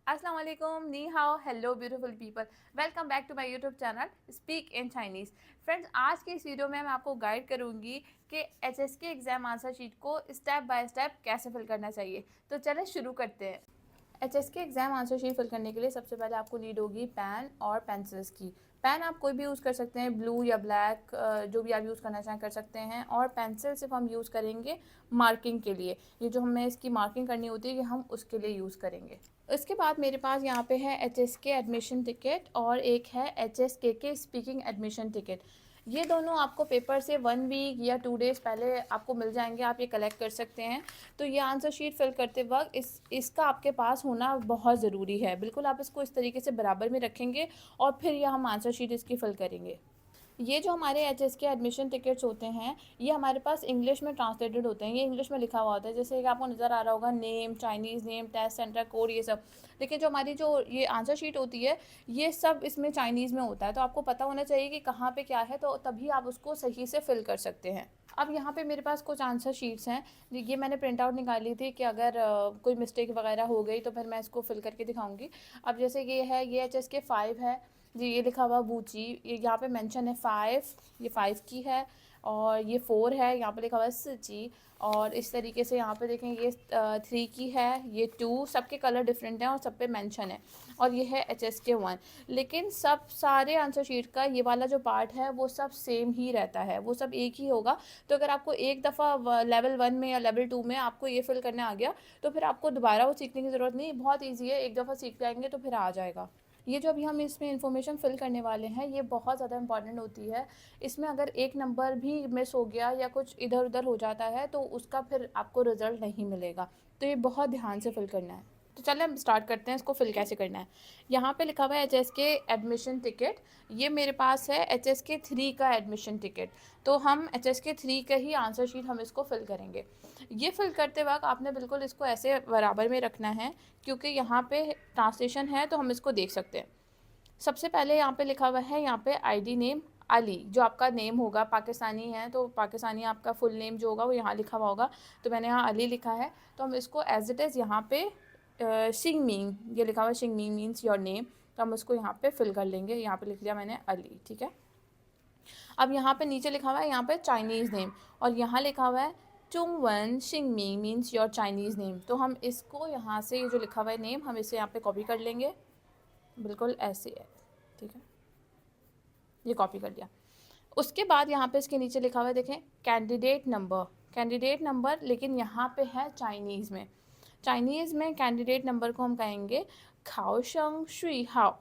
अस्सलाम वालेकुम, नी हाओ, hello beautiful people, welcome back to my YouTube channel speak in Chinese. Friends, आज की इस वीडियो में मैं आपको गाइड करूंगी कि एचएसके एग्ज़ाम आंसर शीट को स्टेप बाय स्टेप कैसे फिल करना चाहिए। तो चलें शुरू करते हैं। HSK exam answer sheet fill करने के लिए सबसे पहले आपको नीड होगी पेन और पेंसिल्स की। पेन आप कोई भी यूज़ कर सकते हैं, ब्लू या ब्लैक, जो भी आप यूज़ करना चाहें कर सकते हैं। और पेंसिल सिर्फ हम यूज़ करेंगे मार्किंग के लिए, ये जो हमें इसकी मार्किंग करनी होती है ये हम उसके लिए यूज़ करेंगे। इसके बाद मेरे पास यहाँ पे है एचएसके एडमिशन टिकट और एक है एचएसके के स्पीकिंग एडमिशन टिकट। ये दोनों आपको पेपर से 1 वीक या 2 डेज़ पहले आपको मिल जाएंगे, आप ये कलेक्ट कर सकते हैं। तो ये आंसर शीट फिल करते वक्त इसका आपके पास होना बहुत ज़रूरी है। बिल्कुल आप इसको इस तरीके से बराबर में रखेंगे और फिर यह हम आंसर शीट इसकी फिल करेंगे। ये जो हमारे एचएस के एडमिशन टिकट्स होते हैं ये हमारे पास इंग्लिश में ट्रांसलेटेड होते हैं, ये इंग्लिश में लिखा हुआ होता है। जैसे कि आपको नज़र आ रहा होगा name, Chinese name, test centre code, ये सब। लेकिन जो हमारी जो ये आंसर शीट होती है ये सब इसमें चाइनीज़ में होता है, तो आपको पता होना चाहिए कि कहाँ पे क्या है, तो तभी आप उसको सही से फिल कर सकते हैं। अब यहाँ पे मेरे पास कुछ आंसर शीट्स हैं, ये मैंने प्रिंट आउट निकाली थी कि अगर कोई मिस्टेक वगैरह हो गई तो फिर मैं इसको फिल करके दिखाऊंगी। अब जैसे ये है, ये एच एस के 5 है जी, ये लिखा हुआ बूची, ये यहाँ पे मेंशन है 5, ये 5 की है। और ये 4 है, यहाँ पे लिखा हुआ है सिची। और इस तरीके से यहाँ पे देखें ये 3 की है, ये 2, सबके कलर डिफरेंट हैं और सब पे मेंशन है। और ये है एच एस के 1। लेकिन सब सारे आंसर शीट का ये वाला जो पार्ट है वो सब सेम ही रहता है, वो सब एक ही होगा। तो अगर आपको एक दफ़ा लेवल 1 में या लेवल 2 में आपको ये फिल करने आ गया तो फिर आपको दोबारा वो सीखने की ज़रूरत नहीं, बहुत ईजी है, एक दफ़ा सीख जाएंगे तो फिर आ जाएगा। ये जो अभी हम इसमें इन्फॉर्मेशन फिल करने वाले हैं ये बहुत ज़्यादा इंपॉर्टेंट होती है। इसमें अगर एक नंबर भी मिस हो गया या कुछ इधर उधर हो जाता है तो उसका फिर आपको रिज़ल्ट नहीं मिलेगा, तो ये बहुत ध्यान से फिल करना है। तो चलें हम स्टार्ट करते हैं इसको फिल कैसे करना है। यहाँ पे लिखा हुआ है एच एस के एडमिशन टिकट, ये मेरे पास है एच एस के 3 का एडमिशन टिकट। तो हम एच एस के 3 का ही आंसर शीट हम इसको फिल करेंगे। ये फिल करते वक्त आपने बिल्कुल इसको ऐसे बराबर में रखना है, क्योंकि यहाँ पे ट्रांसलेशन है तो हम इसको देख सकते हैं। सबसे पहले यहाँ पे लिखा हुआ है, यहाँ पे आईडी नेम अली, जो आपका नेम होगा, पाकिस्तानी है तो पाकिस्तानी आपका फुल नेम जो होगा वो यहाँ लिखा हुआ होगा। तो मैंने यहाँ अली लिखा है, तो हम इसको एज इट इज़ यहाँ पे शिंग मिंग, ये लिखा हुआ है शिंग मिंग मीन्स योर नेम, तो हम उसको यहाँ पे फिल कर लेंगे। यहाँ पे लिख लिया मैंने अली, ठीक है। अब यहाँ पे नीचे लिखा हुआ है यहाँ पे चाइनीज़ नेम, और यहाँ लिखा हुआ है चुंगवन शिंगमिंग मीन्स योर चाइनीज़ नेम। तो हम इसको यहाँ से ये जो लिखा हुआ है नेम, हम इसे यहाँ पे कॉपी कर लेंगे, बिल्कुल ऐसे है, ठीक है। ये कॉपी कर लिया। उसके बाद यहाँ पे इसके नीचे लिखा हुआ है, देखें कैंडिडेट नंबर, कैंडिडेट नंबर, लेकिन यहाँ पे है चाइनीज़ में। चाइनीज़ में कैंडिडेट नंबर को हम कहेंगे खाओशंग शुई हाओ।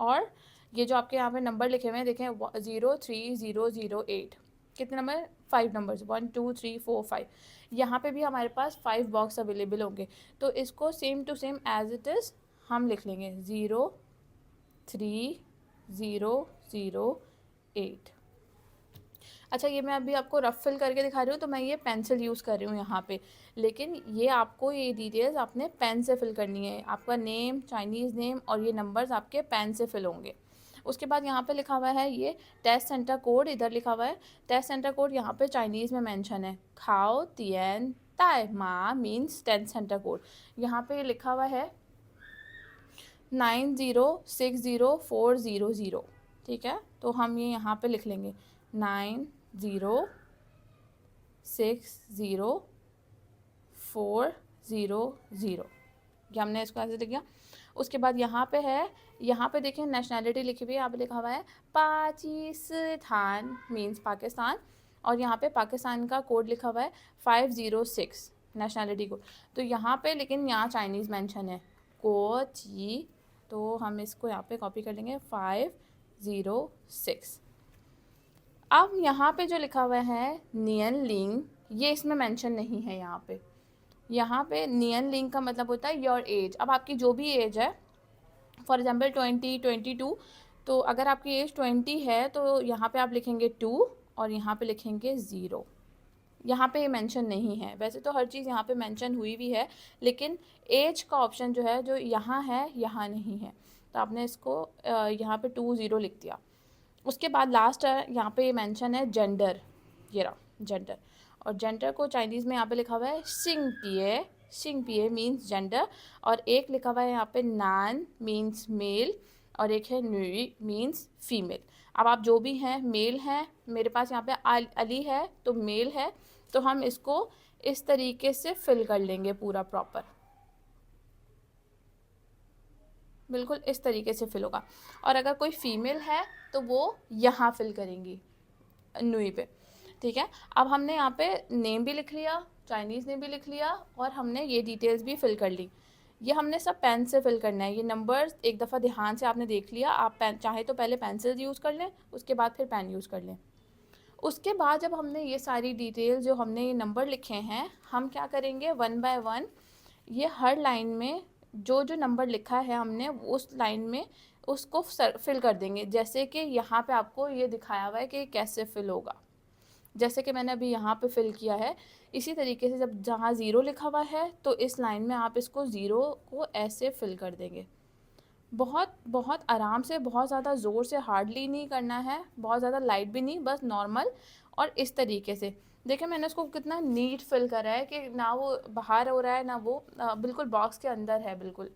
और ये जो आपके यहाँ पे नंबर लिखे हुए हैं देखें 03008, कितने नंबर, 5 नंबर्स, 1 2 3 4 5। यहाँ पे भी हमारे पास 5 बॉक्स अवेलेबल होंगे, तो इसको same to same as it is हम लिख लेंगे 03008। अच्छा, ये मैं अभी आपको रफ फिल करके दिखा रही हूँ, तो मैं ये पेंसिल यूज़ कर रही हूँ यहाँ पे, लेकिन ये आपको ये डिटेल्स आपने पेन से फिल करनी है। आपका नेम, चाइनीज़ नेम और ये नंबर्स आपके पेन से फिल होंगे। उसके बाद यहाँ पे लिखा हुआ है ये टेस्ट सेंटर कोड, इधर लिखा हुआ है टेस्ट सेंटर कोड, यहाँ पे चाइनीज़ में मेंशन है खाओ तियन ताई मा मीन्स टेस्ट सेंटर कोड। यहाँ पे लिखा हुआ है 9060400, ठीक है। तो हम ये यहाँ पे लिख लेंगे 9060400, ये हमने इसको ऐसे लिख दिया। उसके बाद यहाँ पे है, यहाँ पे देखें नेशनैलिटी लिखी हुई है, यहाँ पे लिखा हुआ है पाकिस्तान मीन्स पाकिस्तान, और यहाँ पे पाकिस्तान का कोड लिखा हुआ है 506 नेशनैलिटी कोड। तो यहाँ पे लेकिन यहाँ चाइनीज़ मेंशन है कोची, तो हम इसको यहाँ पे कॉपी कर लेंगे 506। अब यहाँ पे जो लिखा हुआ है नियन लिंग, ये इसमें मेंशन नहीं है। यहाँ पे नियन लिंग का मतलब होता है योर एज। अब आपकी जो भी एज है, फॉर एग्जांपल 20 22, तो अगर आपकी एज 20 है तो यहाँ पे आप लिखेंगे 2 और यहाँ पे लिखेंगे 0। यहाँ पे ये मेंशन नहीं है, वैसे तो हर चीज़ यहाँ पे मेंशन हुई भी है, लेकिन एज का ऑप्शन जो है जो यहाँ है यहाँ नहीं है, तो आपने इसको यहाँ पे 20 लिख दिया। उसके बाद लास्ट यहाँ पे मेंशन है जेंडर, ये रहा जेंडर, और जेंडर को चाइनीज़ में यहाँ पे लिखा हुआ है सिंगतिए शिंगपिए मीन्स जेंडर, और एक लिखा हुआ है यहाँ पे नान मीन्स मेल, और एक है नुई मीन्स फीमेल। अब आप जो भी हैं मेल हैं, मेरे पास यहाँ पे अली है तो मेल है, तो हम इसको इस तरीके से फिल कर लेंगे पूरा प्रॉपर, बिल्कुल इस तरीके से फिल होगा। और अगर कोई फीमेल है तो वो यहाँ फिल करेंगी नुई पे, ठीक है। अब हमने यहाँ पे नेम भी लिख लिया, चाइनीज़ नेम भी लिख लिया, और हमने ये डिटेल्स भी फिल कर ली। ये हमने सब पेन से फिल करना है। ये नंबर्स एक दफ़ा ध्यान से आपने देख लिया, आप पेन चाहे तो पहले पेंसिल यूज़ कर लें, उसके बाद फिर पेन यूज़ कर लें। उसके बाद जब हमने ये सारी डिटेल जो हमने ये नंबर लिखे हैं, हम क्या करेंगे 1 बाय 1 ये हर लाइन में जो जो नंबर लिखा है हमने उस लाइन में उसको फिल कर देंगे। जैसे कि यहाँ पे आपको ये दिखाया हुआ है कि कैसे फिल होगा, जैसे कि मैंने अभी यहाँ पे फिल किया है। इसी तरीके से जब जहाँ ज़ीरो लिखा हुआ है तो इस लाइन में आप इसको ज़ीरो को ऐसे फिल कर देंगे। बहुत बहुत आराम से, बहुत ज़्यादा ज़ोर से, हार्डली नहीं करना है, बहुत ज़्यादा लाइट भी नहीं, बस नॉर्मल। और इस तरीके से देखिए मैंने उसको कितना नीट फिल करा है कि ना वो बाहर हो रहा है ना वो बिल्कुल बॉक्स के अंदर है बिल्कुल।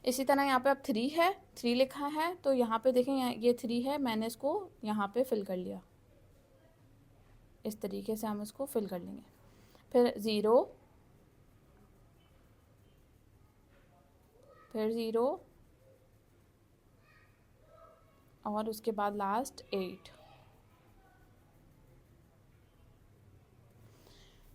इसी तरह यहाँ पे अब 3 है, 3 लिखा है तो यहाँ पे देखें ये 3 है, मैंने इसको यहाँ पे फिल कर लिया। इस तरीके से हम इसको फिल कर लेंगे। फिर 0, फिर 0, और उसके बाद लास्ट 8।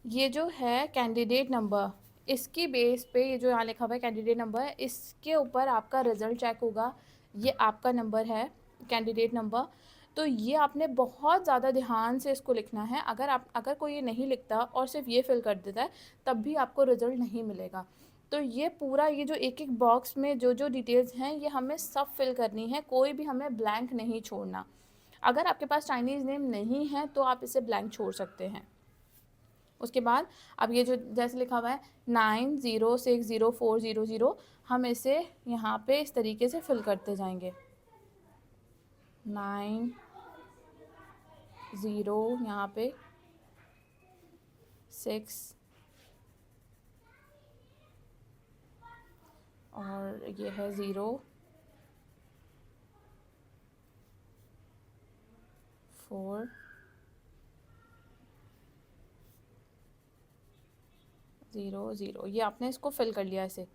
ये जो है कैंडिडेट नंबर, इसकी बेस पे ये जो यहाँ लिखा हुआ है कैंडिडेट नंबर, इसके ऊपर आपका रिज़ल्ट चेक होगा। ये आपका नंबर है कैंडिडेट नंबर, तो ये आपने बहुत ज़्यादा ध्यान से इसको लिखना है। अगर कोई ये नहीं लिखता और सिर्फ ये फिल कर देता है तब भी आपको रिज़ल्ट नहीं मिलेगा। तो ये पूरा ये जो एक एक बॉक्स में जो जो डिटेल्स हैं ये हमें सब फिल करनी है, कोई भी हमें ब्लैंक नहीं छोड़ना। अगर आपके पास चाइनीज़ नेम नहीं है तो आप इसे ब्लैंक छोड़ सकते हैं। उसके बाद अब ये जो जैसे लिखा हुआ है 90604000, हम इसे यहाँ पे इस तरीके से फिल करते जाएंगे। 90 यहाँ पे 6 और ये है 0 4 0 0। ये आपने इसको फिल कर लिया ऐसे।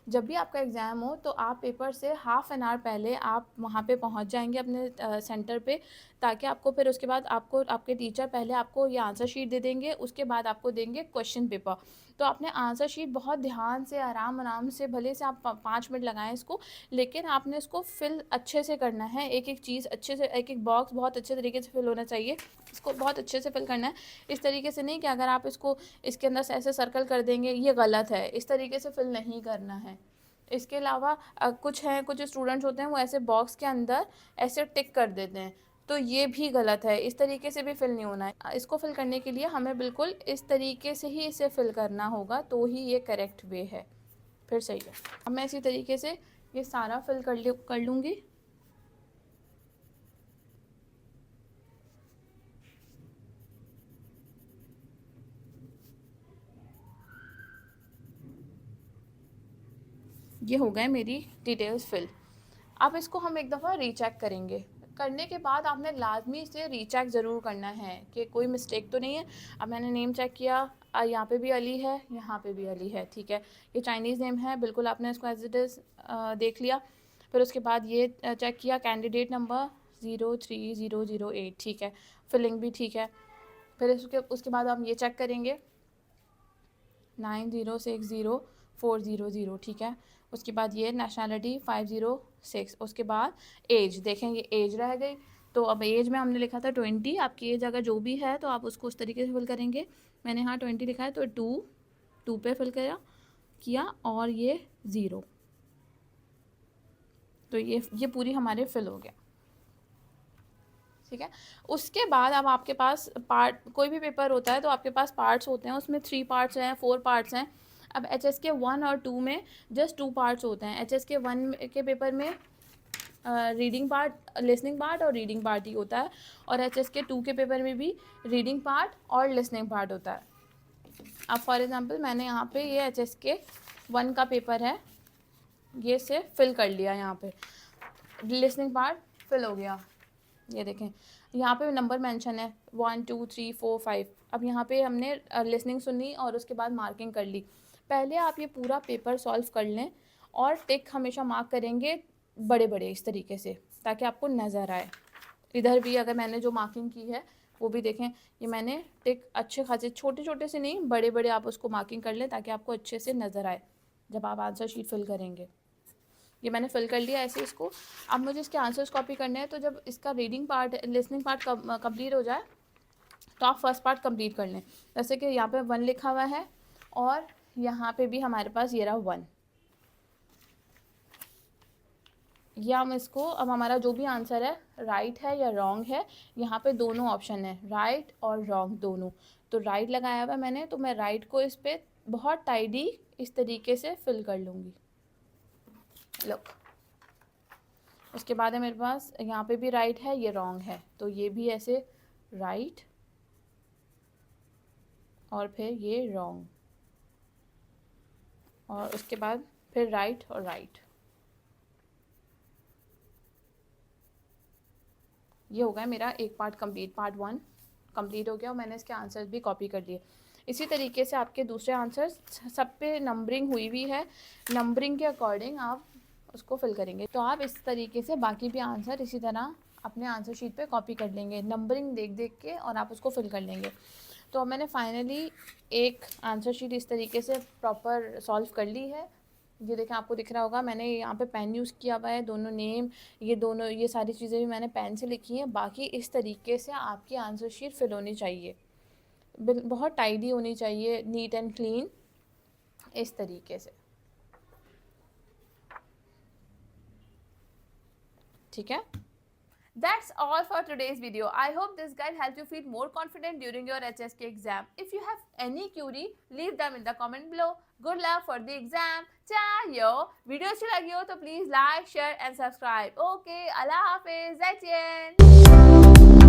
जब भी आपका एग्ज़ाम हो तो आप पेपर से हाफ़ एन आवर पहले आप वहाँ पे पहुँच जाएंगे अपने सेंटर पे, ताकि आपको फिर उसके बाद आपको आपके टीचर पहले आपको ये आंसर शीट दे देंगे, उसके बाद आपको देंगे क्वेश्चन पेपर। तो आपने आंसर शीट बहुत ध्यान से आराम आराम से, भले से आप 5 मिनट लगाएं इसको, लेकिन आपने इसको फिल अच्छे से करना है। एक एक चीज़ अच्छे से, एक एक बॉक्स बहुत अच्छे तरीके से फिल होना चाहिए, इसको बहुत अच्छे से फिल करना है। इस तरीके से नहीं कि अगर आप इसको इसके अंदर से ऐसे सर्कल कर देंगे, ये गलत है, इस तरीके से फिल नहीं करना है। इसके अलावा कुछ स्टूडेंट्स होते हैं वो ऐसे बॉक्स के अंदर ऐसे टिक कर देते हैं, तो ये भी गलत है, इस तरीके से भी फिल नहीं होना है। इसको फिल करने के लिए हमें बिल्कुल इस तरीके से ही इसे फिल करना होगा, तो ही ये करेक्ट वे है, फिर सही है। अब मैं इसी तरीके से ये सारा फिल कर लूँगी। ये हो गए मेरी डिटेल्स फिल। अब इसको हम एक दफ़ा रीचेक करेंगे। करने के बाद आपने लाजमी से रीचेक ज़रूर करना है कि कोई मिस्टेक तो नहीं है। अब मैंने नेम चेक किया, यहाँ पे भी अली है, यहाँ पे भी अली है, ठीक है। ये चाइनीज़ नेम है, बिल्कुल आपने इसको एज इट इज़ देख लिया। फिर उसके बाद ये चेक किया कैंडिडेट नंबर 03008, ठीक है, फिलिंग भी ठीक है। फिर उसके बाद हम ये चेक करेंगे 90604000, ठीक है। उसके बाद ये नेशनलिटी 506। उसके बाद एज, देखें ये एज रह गई, तो अब एज में हमने लिखा था 20। आपकी एज अगर जो भी है तो आप उसको उस तरीके से फिल करेंगे। मैंने यहाँ 20 लिखा है तो 2 पे फिल किया और ये 0, तो ये पूरी हमारे फिल हो गया, ठीक है। उसके बाद अब आपके पास पार्ट, कोई भी पेपर होता है तो आपके पास पार्ट्स होते हैं, उसमें 3 पार्ट्स हैं, 4 पार्ट्स हैं। अब HSK 1 और 2 में जस्ट 2 पार्ट्स होते हैं। HSK 1 के पेपर में रीडिंग पार्ट, लिसनिंग पार्ट और रीडिंग पार्ट ही होता है, और HSK 2 के पेपर में भी रीडिंग पार्ट और लिसनिंग पार्ट होता है। अब फॉर एग्जांपल मैंने यहाँ पे ये HSK 1 का पेपर है, ये से फिल कर लिया। यहाँ पे लिसनिंग पार्ट फिल हो गया। ये देखें यहाँ पे नंबर मेंशन है 1 2 3 4 5। अब यहाँ पे हमने लिसनिंग सुनी और उसके बाद मार्किंग कर ली। पहले आप ये पूरा पेपर सॉल्व कर लें और टिक हमेशा मार्क करेंगे बड़े बड़े इस तरीके से, ताकि आपको नज़र आए। इधर भी अगर मैंने जो मार्किंग की है वो भी देखें, ये मैंने टिक अच्छे खासे, छोटे छोटे से नहीं, बड़े बड़े आप उसको मार्किंग कर लें ताकि आपको अच्छे से नज़र आए जब आप आंसर शीट फिल करेंगे। ये मैंने फिल कर लिया ऐसे इसको। अब मुझे इसके आंसर्स कॉपी करने हैं, तो जब इसका reading part, listening part complete हो जाए तो आप फर्स्ट पार्ट कंप्लीट कर लें। जैसे कि यहाँ पे 1 लिखा हुआ है और यहाँ पे भी हमारे पास ये रहा 1। ये हम इसको, अब हमारा जो भी आंसर है राइट है या रॉन्ग है, यहाँ पे दोनों ऑप्शन है, राइट और रॉन्ग दोनों। तो राइट लगाया हुआ मैंने, तो मैं राइट को इस पर बहुत टाइडी इस तरीके से फिल कर लूँगी। लुक, उसके बाद है मेरे पास यहाँ पे भी राइट है, ये रॉन्ग है, तो ये भी ऐसे राइट और फिर ये रॉन्ग, और उसके बाद फिर राइट और राइट। ये हो गया मेरा एक पार्ट कंप्लीट, पार्ट 1 कंप्लीट हो गया और मैंने इसके आंसर्स भी कॉपी कर लिए। इसी तरीके से आपके दूसरे आंसर्स सब पे नंबरिंग हुई है, नंबरिंग के अकॉर्डिंग आप उसको फिल करेंगे। तो आप इस तरीके से बाकी भी आंसर इसी तरह अपने आंसर शीट पे कॉपी कर लेंगे, नंबरिंग देख देख के, और आप उसको फिल कर लेंगे। तो अब मैंने फाइनली एक आंसर शीट इस तरीके से प्रॉपर सॉल्व कर ली है। ये देखें, आपको दिख रहा होगा मैंने यहाँ पे पेन यूज़ किया हुआ है, दोनों नेम, ये दोनों, ये सारी चीज़ें भी मैंने पेन से लिखी हैं। बाकी इस तरीके से आपकी आंसर शीट फिल होनी चाहिए, बहुत टाइडी होनी चाहिए, नीट एंड क्लीन, इस तरीके से। ठीक है, that's all for today's video. I hope this guide helped you feel more confident during your HSK exam. If you have any query, leave them in the comment below. Good luck for the exam. Chayo! Video अच्छी लगी हो तो please like, share and subscribe. Okay, Allah Hafiz. That's it.